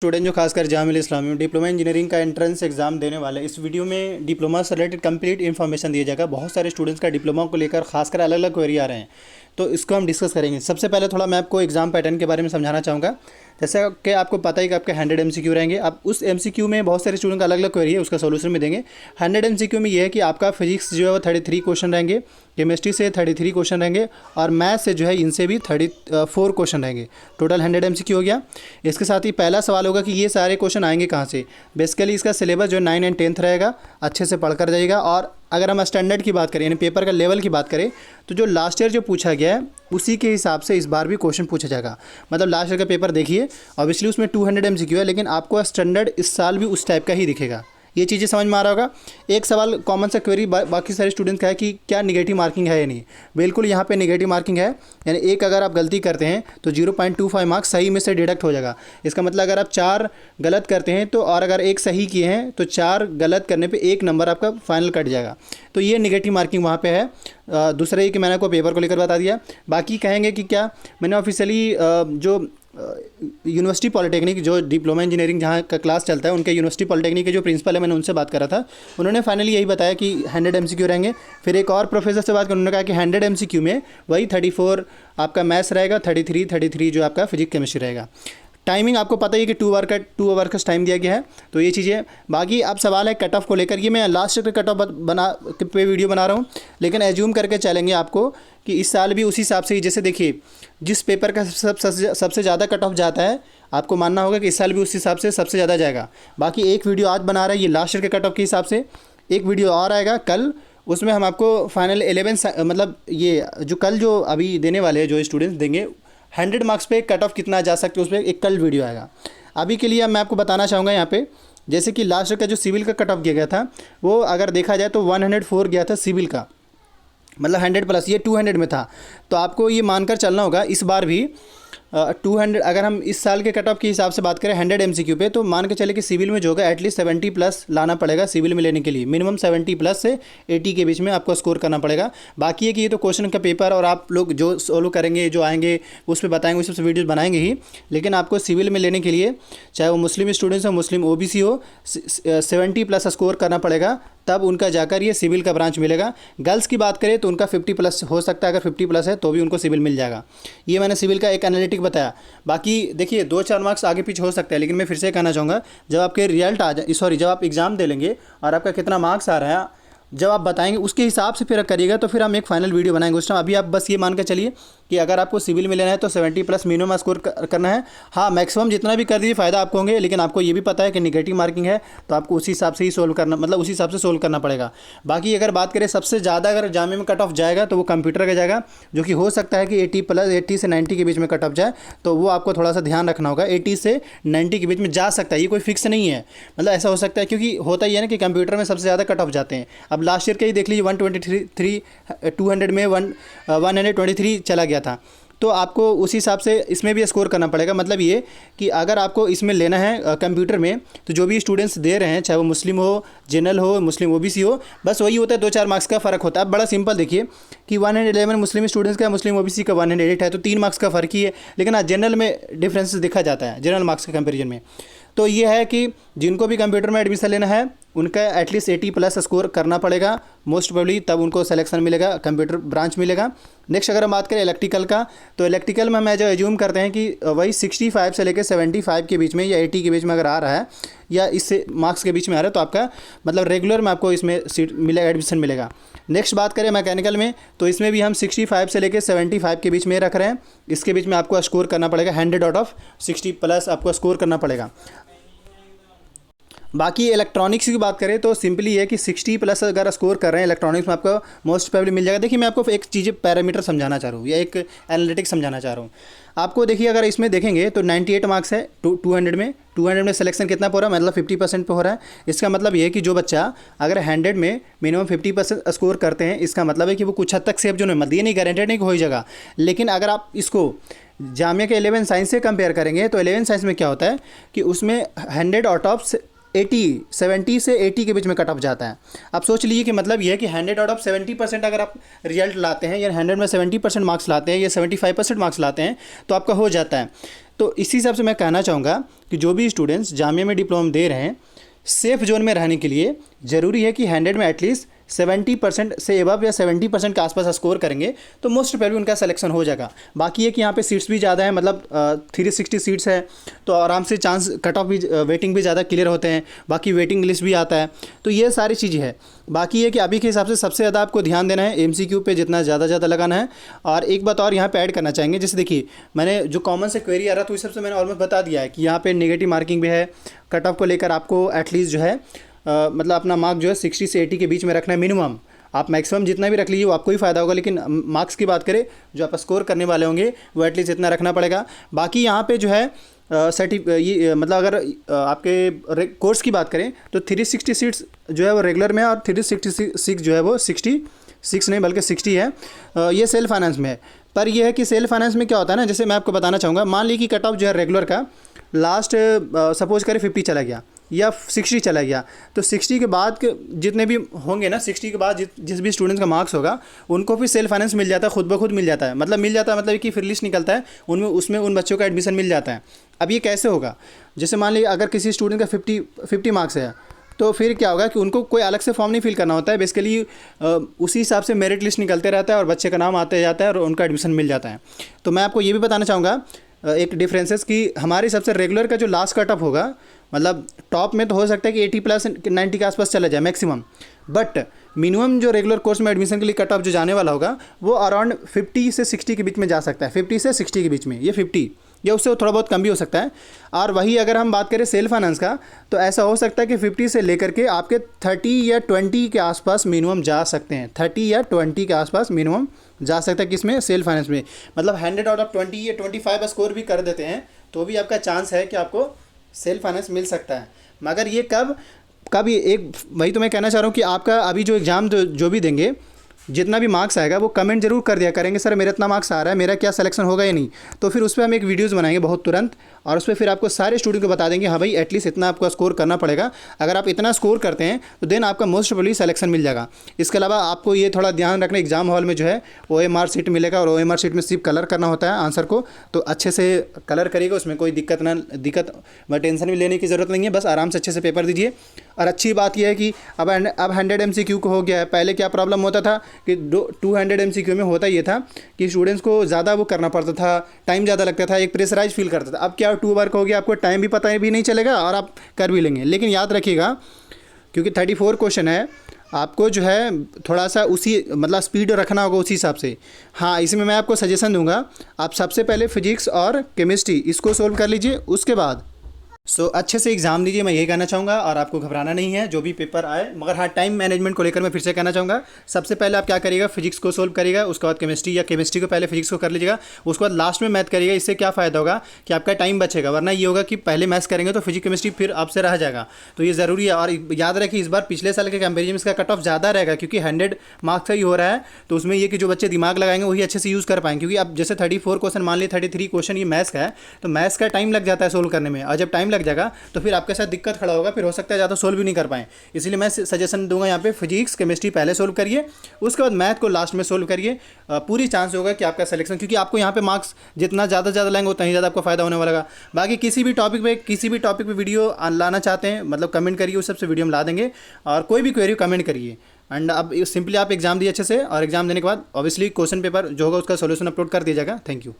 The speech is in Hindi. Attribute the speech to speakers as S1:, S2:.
S1: स्टूडेंट जो खासकर जामिया इस्लामी में डिप्लोमा इंजीनियरिंग का एंट्रेंस एग्जाम देने वाले इस वीडियो में डिप्लोमा से रिलेटेड कंप्लीट इन्फॉर्मेशन दिया जाएगा। बहुत सारे स्टूडेंट्स का डिप्लोमा को लेकर खासकर अलग अलग क्वेरी आ रहे हैं, तो इसको हम डिस्कस करेंगे। सबसे पहले थोड़ा मैं आपको एग्जाम पैटर्न के बारे में समझाना चाहूँगा। जैसे कि आपको पता है कि आपके 100 MCQ रहेंगे। अब उस MCQ में बहुत सारे स्टूडेंट का अलग अलग क्वेरी है, उसका सोल्यूशन भी देंगे। 100 MCQ में ये है कि आपका फिजिक्स जो है वो 33 क्वेश्चन रहेंगे, केमिस्ट्री से 33 क्वेश्चन रहेंगे और मैथ से जो है इनसे भी 34 क्वेश्चन रहेंगे। टोटल 100 MCQ हो गया। इसके साथ ही पहला सवाल होगा कि ये सारे क्वेश्चन आएंगे कहाँ से। बेसिकली इसका सिलेबस जो 9 एंड 10th रहेगा, अच्छे से पढ़ कर जाइएगा। और अगर हम स्टैंडर्ड की बात करें यानी पेपर का लेवल की बात करें, तो जो लास्ट ईयर जो पूछा गया है उसी के हिसाब से इस बार भी क्वेश्चन पूछा जाएगा। मतलब लास्ट ईयर का पेपर देखिए, ऑब्वियसली उसमें 200 MCQ है, लेकिन आपको स्टैंडर्ड इस साल भी उस टाइप का ही दिखेगा। ये चीज़ें समझ में आ रहा होगा। एक सवाल कॉमन सा क्वेरी बाकी सारे स्टूडेंट्स का है कि क्या निगेटिव मार्किंग है या नहीं। बिल्कुल यहाँ पे निगेटिव मार्किंग है, यानी एक अगर आप गलती करते हैं तो 0.25 मार्क्स सही में से डिडक्ट हो जाएगा। इसका मतलब अगर आप 4 गलत करते हैं तो, और अगर एक सही किए हैं तो 4 गलत करने पे 1 नंबर आपका फाइनल कट जाएगा। तो ये निगेटिव मार्किंग वहाँ पे है। दूसरा ये कि मैंने आपको पेपर को लेकर बता दिया। बाकी कहेंगे कि क्या मैंने ऑफिशियली जो यूनिवर्सिटी पॉलिटेक्निक जो डिप्लोमा इंजीनियरिंग जहाँ का क्लास चलता है, उनके यूनिवर्सिटी पॉलिटेक्निक के जो प्रिंसिपल है, मैंने उनसे बात करा था। उन्होंने फाइनली यही बताया कि 100 MCQ रहेंगे। फिर एक और प्रोफेसर से बात कर, उन्होंने कहा कि 100 MCQ में वही 34 आपका मैथ्स रहेगा, 33 जो आपका फिजिक्स केमिस्ट्री रहेगा। टाइमिंग आपको पता ही है कि 2 आवर का टाइम दिया गया है। तो ये चीज़ें बाकी अब सवाल है कट ऑफ को लेकर। ये मैं लास्ट पे कट ऑफ पे वीडियो बना रहा हूँ, लेकिन एज्यूम करके चलेंगे आपको कि इस साल भी उसी हिसाब से ही, जैसे देखिए जिस पेपर का सबसे ज़्यादा कट ऑफ जाता है, आपको मानना होगा कि इस साल भी उस हिसाब से सबसे ज़्यादा जाएगा। बाकी एक वीडियो आज बना रहा है ये लास्ट ईयर के कट ऑफ के हिसाब से, एक वीडियो और आएगा कल, उसमें हम आपको फाइनल 11 मतलब ये जो कल जो अभी देने वाले हैं जो स्टूडेंट्स देंगे 100 मार्क्स पे कट ऑफ कितना जा सकते हैं, उस पर एक कल वीडियो आएगा। अभी के लिए मैं आपको बताना चाहूँगा यहाँ पे, जैसे कि लास्ट ईयर का जो सिविल का कट ऑफ किया गया था, वो अगर देखा जाए तो 104 गया था सिविल का, मतलब 100 प्लस, ये 200 में था। तो आपको ये मानकर चलना होगा इस बार भी 200, अगर हम इस साल के कट ऑफ के हिसाब से बात करें 100 MCQ पे, तो मान के चले कि सिविल में जो होगा एटलीस्ट 70 प्लस लाना पड़ेगा। सिविल में लेने के लिए मिनिमम 70 प्लस से 80 के बीच में आपको स्कोर करना पड़ेगा। बाकी है कि ये तो क्वेश्चन का पेपर और आप लोग जो सोल्व करेंगे, जो आएंगे उस पर बताएंगे, उस पर वीडियोज़ बनाएंगे ही। लेकिन आपको सिविल में लेने के लिए, चाहे वो मुस्लिम स्टूडेंट्स हो, मुस्लिम OBC हो, 70 प्लस स्कोर करना पड़ेगा, तब उनका जाकर ये सिविल का ब्रांच मिलेगा। गर्ल्स की बात करें तो उनका 50 प्लस हो सकता है, अगर 50 प्लस है तो भी उनको सिविल मिल जाएगा। ये मैंने सिविल का एक एनालिटिक बताया। बाकी देखिए 2-4 मार्क्स आगे पीछे हो सकता है, लेकिन मैं फिर से कहना चाहूँगा जब आपके रिजल्ट आ जाए, सॉरी जब आप एग्ज़ाम दे लेंगे और आपका कितना मार्क्स आ रहा है, जब आप बताएंगे उसके हिसाब से फिर करिएगा, तो फिर हम एक फाइनल वीडियो बनाएंगे उस टाइम। अभी आप बस ये मान के चलिए कि अगर आपको सिविल में लेना है तो 70 प्लस मिनिमम स्कोर करना है। हाँ, मैक्सिमम जितना भी कर दीजिए फ़ायदा आपको होंगे, लेकिन आपको ये भी पता है कि निगेटिव मार्किंग है, तो आपको उसी हिसाब से ही सोल्व करना, मतलब उसी हिसाब से सोल्व करना पड़ेगा। बाकी अगर बात करें सबसे ज़्यादा अगर जामे में कट ऑफ जाएगा तो वो कंप्यूटर का जाएगा, जो कि हो सकता है कि 80 से 90 के बीच में कट ऑफ जाए। तो वो आपको थोड़ा सा ध्यान रखना होगा, 80 से 90 के बीच में जा सकता है, ये कोई फिक्स नहीं है। मतलब ऐसा हो सकता है, क्योंकि होता ही है ना कि कंप्यूटर में सबसे ज़्यादा कट ऑफ जाते हैं। अब लास्ट ईयर का ही देख लीजिए 123 200 में 123 चला गया था। तो आपको उसी हिसाब से इसमें भी स्कोर करना पड़ेगा। मतलब ये कि अगर आपको इसमें लेना है कंप्यूटर में, तो जो भी स्टूडेंट्स दे रहे हैं, चाहे वो मुस्लिम हो, जनरल हो, मुस्लिम OBC हो, बस वही होता है, 2-4 मार्क्स का फ़र्क होता है। अब बड़ा सिंपल देखिए कि 111 मुस्लिम स्टूडेंट्स का, मुस्लिम OBC का 108 है, तो 3 मार्क्स का फ़र्क ही है। लेकिन आज जनरल में डिफरेंस दिखा जाता है, जनरल मार्क्स के कंपेरिजन में। तो ये है कि जिनको भी कंप्यूटर में एडमिशन लेना है उनका एटलीस्ट 80 प्लस स्कोर करना पड़ेगा मोस्ट प्रोबेबली, तब उनको सिलेक्शन मिलेगा, कंप्यूटर ब्रांच मिलेगा। नेक्स्ट अगर हम बात करें इलेक्ट्रिकल का, तो इलेक्ट्रिकल में हम जो एज्यूम करते हैं कि वही 65 से लेकर 75 के बीच में या 80 के बीच में अगर आ रहा है, या इससे मार्क्स के बीच में आ रहा है, तो आपका मतलब रेगुलर में आपको इसमें सीट मिलेगा, एडमिशन मिलेगा। नेक्स्ट बात करें मैकेनिकल में, तो इसमें भी हम 65 से लेकर 75 के बीच में रख रहे हैं। इसके बीच में आपको स्कोर करना पड़ेगा, 100 आउट ऑफ 60 प्लस आपको स्कोर करना पड़ेगा। बाकी इलेक्ट्रॉनिक्स की बात करें तो सिंपली है कि 60 प्लस अगर स्कोर कर रहे हैं इलेक्ट्रॉनिक्स में, आपको मोस्ट प्रोबेबली मिल जाएगा। देखिए मैं आपको एक चीज़ पैरामीटर समझाना चाह रहा हूँ, या एक एनालिटिक्स समझाना चाह रहा हूँ आपको। देखिए अगर इसमें देखेंगे तो 98 मार्क्स है 200 में सिलेक्शन कितना हो रहा है, मतलब 50% पे हो रहा है। इसका मतलब ये है कि जो बच्चा अगर 100 में मिनिमम 50% स्कोर करते हैं, इसका मतलब है कि वो कुछ हद तक सेफ जोन में, मतलब ये नहीं गारंटेड नहीं कि हो ही जाएगा। लेकिन अगर आप इसको जामिया के 11 साइंस से कंपेयर करेंगे, तो 11 साइंस में क्या होता है कि उसमें 100 आउट ऑफ 80 70 से 80 के बीच में कट ऑफ जाता है। आप सोच लीजिए कि मतलब ये है कि 100 आउट ऑफ 70% अगर आप रिजल्ट लाते हैं या 100 में 70% मार्क्स लाते हैं या 75% मार्क्स लाते हैं तो आपका हो जाता है। तो इसी हिसाब से मैं कहना चाहूँगा कि जो भी स्टूडेंट्स जामिया में डिप्लोमा दे रहे हैं, सेफ़ जोन में रहने के लिए ज़रूरी है कि 100 में एटलीस्ट 70% से एबव या 70% के आसपास स्कोर करेंगे तो मोस्ट प्रोबेबली उनका सिलेक्शन हो जाएगा। बाकी ये कि यहाँ पे सीट्स भी ज़्यादा है, मतलब 360 सीट्स है तो आराम से चांस कट ऑफ भी वेटिंग भी ज़्यादा क्लियर होते हैं। बाकी वेटिंग लिस्ट भी आता है, तो ये सारी चीज़ें है। बाकी ये कि अभी के हिसाब से सबसे ज़्यादा आपको ध्यान देना है MCQ पे, जितना ज़्यादा लगाना है। और एक बात और यहाँ पे ऐड करना चाहेंगे, जैसे देखिए मैंने जो कॉमन से क्वेरी आ रहा तो इस सबसे मैंने ऑलमोस्ट बता दिया है कि यहाँ पे नेगेटिव मार्किंग भी है। कट ऑफ को लेकर आपको एटलीस्ट जो है मतलब अपना मार्क जो है 60 से 80 के बीच में रखना है मिनिमम। आप मैक्सिमम जितना भी रख लीजिए वो आपको ही फ़ायदा होगा, लेकिन मार्क्स की बात करें जो आप स्कोर करने वाले होंगे वो एटलीस्ट इतना रखना पड़ेगा। बाकी यहाँ पे जो है ये मतलब अगर आपके कोर्स की बात करें तो 360 सीट्स जो है वो रेगुलर में, और 366 जो है वो 66 नहीं बल्कि 60 है। ये सेल्फ फाइनेंस में है। पर यह है कि सेल्फ फाइनेंस में क्या होता है ना, जैसे मैं आपको बताना चाहूँगा, मान लीजिए कि कट ऑफ जो है रेगुलर का लास्ट सपोज करें 50 चला गया या 60 चला गया, तो 60 के बाद के जितने भी होंगे ना, 60 के बाद जिस भी स्टूडेंट्स का मार्क्स होगा उनको फिर सेल्फ फाइनेंस मिल जाता है, खुद ब खुद मिल जाता है। मतलब मिल जाता है मतलब कि फिर लिस्ट निकलता है उसमें उन बच्चों का एडमिशन मिल जाता है। अब ये कैसे होगा, जैसे मान लीजिए अगर किसी स्टूडेंट का 50 मार्क्स है तो फिर क्या होगा कि उनको कोई अलग से फॉर्म नहीं फिल करना होता है। बेसिकली उसी हिसाब से मेरिट लिस्ट निकलते रहता है और बच्चे का नाम आते जाता है और उनका एडमिशन मिल जाता है। तो मैं आपको ये भी बताना चाहूँगा एक डिफरेंसेस कि हमारे सबसे रेगुलर का जो लास्ट कट ऑफ होगा, मतलब टॉप में तो हो सकता है कि 80 प्लस 90 के आसपास चला जाए मैक्सिमम, बट मिनिमम जो रेगुलर कोर्स में एडमिशन के लिए कट ऑफ जो जाने वाला होगा वो अराउंड 50 से 60 के बीच में जा सकता है। 50 से 60 के बीच में, ये 50 या उससे थोड़ा बहुत कम भी हो सकता है। और वही अगर हम बात करें सेल्फ फाइनेंस का तो ऐसा हो सकता है कि 50 से लेकर के आपके 30 या 20 के आसपास मिनिमम जा सकते हैं। 30 या 20 के आसपास मिनिमम जा सकता है किसमें, सेल्फ फाइनेंस में। मतलब 100 आउट ऑफ 20 या 25 स्कोर भी कर देते हैं तो भी आपका चांस है कि आपको सेल्फ फाइनेंस मिल सकता है। मगर ये कब ये एक वही तो मैं कहना चाह रहा हूँ कि आपका अभी जो एग्ज़ाम जो भी देंगे, जितना भी मार्क्स आएगा वो कमेंट जरूर कर दिया करेंगे, सर मेरा इतना मार्क्स आ रहा है, मेरा क्या सिलेक्शन होगा या नहीं। तो फिर उस पर हम एक वीडियोस बनाएंगे बहुत तुरंत, और उस पर फिर आपको सारे स्टूडेंट को बता देंगे हाँ भाई एटलीस्ट इतना आपको स्कोर करना पड़ेगा। अगर आप इतना स्कोर करते हैं तो देन आपका मोस्ट प्रोबेबली सिलेक्शन मिल जाएगा। इसके अलावा आपको ये थोड़ा ध्यान रखना, एग्जाम हॉल में जो है OMR शीट मिलेगा और OMR शीट में सिर्फ कलर करना होता है आंसर को, तो अच्छे से कलर करिएगा, उसमें कोई दिक्कत टेंशन भी लेने की ज़रूरत नहीं है। बस आराम से अच्छे से पेपर दीजिए। और अच्छी बात यह है कि अब 100 MCQ को हो गया है। पहले क्या प्रॉब्लम होता था कि 200 MCQ में होता ये था कि स्टूडेंट्स को ज़्यादा वो करना पड़ता था, टाइम ज़्यादा लगता था, एक प्रेशराइज फील करता था। अब क्या 2 बार का हो गया, आपको टाइम भी पता भी नहीं चलेगा और आप कर भी लेंगे। लेकिन याद रखिएगा क्योंकि 34 क्वेश्चन है, आपको जो है थोड़ा सा उसी मतलब स्पीड रखना होगा उसी हिसाब से। हाँ, इसमें मैं आपको सजेशन दूंगा, आप सबसे पहले फिजिक्स और केमिस्ट्री इसको सोल्व कर लीजिए, उसके बाद अच्छे से एग्जाम दीजिए, मैं यही कहना चाहूँगा। और आपको घबराना नहीं है जो भी पेपर आए। मगर हाँ, टाइम मैनेजमेंट को लेकर मैं फिर से कहना चाहूँगा, सबसे पहले आप क्या करिएगा, फिजिक्स को सोल्व करिएगा, उसके बाद केमिस्ट्री, या केमिस्ट्री को पहले फिजिक्स को कर लीजिएगा, उसके बाद लास्ट में मैथ करिएगा। इससे क्या फ़ायदा होगा कि आपका टाइम बचेगा, वरना ये होगा कि पहले मैथ्स करेंगे तो फिजिक्स केमिस्ट्री फिर आपसे रह जाएगा। तो ये ज़रूरी है। और याद रखिए इस बार पिछले साल के कंपेरिजन में इसका कट ऑफ ज़्यादा रहेगा, क्योंकि 100 मार्क्स का ही हो रहा है। तो उसमें ये कि जो बच्चे दिमाग लगाएंगे वही अच्छे से यूज़ कर पाएंगे। क्योंकि अब जैसे 34 क्वेश्चन मान लिए 33 क्वेश्चन ये मैथ्स का है, तो मैथ्स का टाइम लग जाता है सोल्व करने में, और जब टाइम लग जाएगा तो फिर आपके साथ दिक्कत खड़ा होगा, फिर हो सकता है ज़्यादा सोल्व भी नहीं कर पाएँ। इसलिए मैं सजेशन दूंगा यहाँ पे फिजिक्स केमिस्ट्री पहले सोल्व करिए, उसके बाद मैथ को लास्ट में सोल्व करिए। पूरी चांस होगा कि आपका सिलेक्शन, क्योंकि आपको यहाँ पे मार्क्स जितना ज़्यादा लाएंगे उतना ही ज़्यादा आपको फायदा होने वाला। बाकी किसी भी टॉपिक पे वीडियो लाना चाहते हैं मतलब कमेंट करिए, उस सबसे वीडियो हम ला देंगे। और कोई भी क्वेरी कमेंट करिए। एंड अब सिंपली आप एग्जाम दिए अच्छे से, और एग्जाम देने के बाद ऑब्वियसली क्वेश्चन पेपर जो होगा उसका सोल्यूशन अपलोड कर दिया जाएगा। Thank you.